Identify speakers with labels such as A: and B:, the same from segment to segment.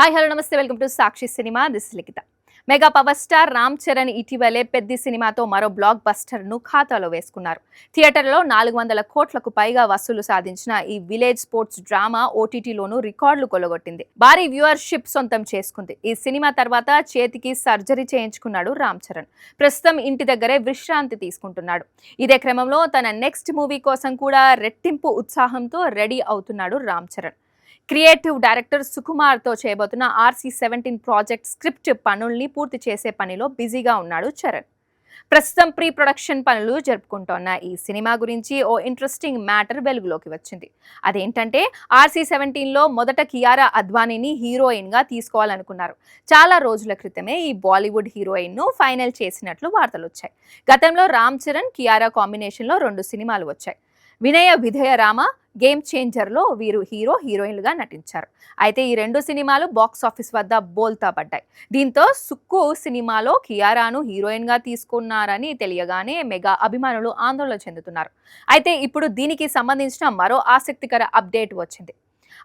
A: Hi hello నమస్తే welcome to Sakshi cinema. This Likhitha. Mega power star Ram Charan ఇటీవలే పెద్ది సినిమాతో మరో బ్లాక్ బస్టర్ ను ఖాతాలో వేసుకున్నారు. థియేటర్లో 400 కోట్లకు పైగా వసూలు సాధించిన ఈ విలేజ్ స్పోర్ట్స్ డ్రామా ఓటీటీలోనూ రికార్డులు కొల్లగొట్టింది. భారీ వ్యూవర్షిప్ సొంతం చేసుకుంది. ఈ సినిమా తర్వాత చేతికి సర్జరీ చేయించుకున్నాడు రామ్ చరణ్. ప్రస్తుతం ఇంటి దగ్గరే విశ్రాంతి తీసుకుంటున్నాడు. ఇదే క్రమంలో తన నెక్స్ట్ మూవీ కోసం కూడా రెట్టింపు ఉత్సాహంతో రెడీ అవుతున్నాడు రామ్ చరణ్. క్రియేటివ్ డైరెక్టర్ సుకుమార్తో చేయబోతున్న RC-17 ప్రాజెక్ట్ స్క్రిప్ట్ పనుల్ని పూర్తి చేసే పనిలో బిజీగా ఉన్నాడు చరణ్. ప్రస్తుతం ప్రీ ప్రొడక్షన్ పనులు జరుపుకుంటోన్న ఈ సినిమా గురించి ఓ ఇంట్రెస్టింగ్ మ్యాటర్ వెలుగులోకి వచ్చింది. అదేంటంటే RC-17లో మొదట కియారా అద్వానీని హీరోయిన్గా తీసుకోవాలనుకున్నారు. చాలా రోజుల క్రితమే ఈ బాలీవుడ్ హీరోయిన్ను ఫైనల్ చేసినట్లు వార్తలు వచ్చాయి. గతంలో రామ్ చరణ్ కియారా కాంబినేషన్లో 2 సినిమాలు వచ్చాయి. వినయ విధేయ రామ, గేమ్ చేంజర్లో వీరు హీరో హీరోయిన్లుగా నటించారు. అయితే ఈ 2 సినిమాలు బాక్స్ ఆఫీస్ వద్ద బోల్తా పడ్డాయి. దీంతో సుక్కు సినిమాలో కియారాను హీరోయిన్గా తీసుకున్నారని తెలియగానే మెగా అభిమానులు ఆందోళన చెందుతున్నారు. అయితే ఇప్పుడు దీనికి సంబంధించిన మరో ఆసక్తికర అప్డేట్ వచ్చింది.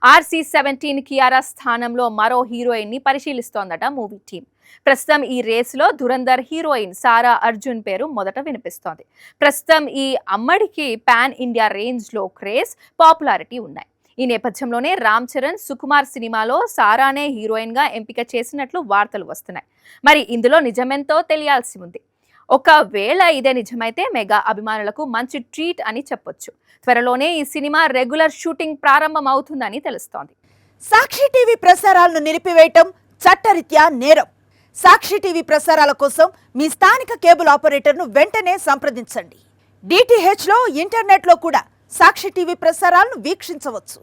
A: RC-17 కియారా స్థానంలో మరో హీరోయిన్ ని పరిశీలిస్తోందట మూవీ టీం. ప్రస్తుతం ఈ రేసులో ధురంధర్ హీరోయిన్ సారా అర్జున్ పేరు మొదట వినిపిస్తోంది. ప్రస్తుతం ఈ అమ్మడికి పాన్ ఇండియా రేంజ్ లో క్రేజ్, పాపులారిటీ ఉన్నాయి. ఈ నేపథ్యంలోనే రామ్ చరణ్ సుకుమార్ సినిమాలో సారానే హీరోయిన్ గా ఎంపిక చేసినట్లు వార్తలు వస్తున్నాయి. మరి ఇందులో నిజమెంతో తెలియాల్సి ఉంది. ఒకవేళ ఇదే నిజమైతే మెగా అభిమానులకు మంచి ట్రీట్ అని చెప్పొచ్చు. త్వరలోనే ఈ సినిమా రెగ్యులర్ షూటింగ్ ప్రారంభం అవుతుందని తెలుస్తోంది.
B: సాక్షి టీవీ ప్రసారాలను నిలిపివేయటం చట్టరీత్యా నేరం. సాక్షి టీవీ ప్రసారాల కోసం మీ స్థానిక కేబుల్ ఆపరేటర్ను వెంటనే సంప్రదించండి. DTHలో ఇంటర్నెట్లో కూడా సాక్షి టీవీ ప్రసారాలను వీక్షించవచ్చు.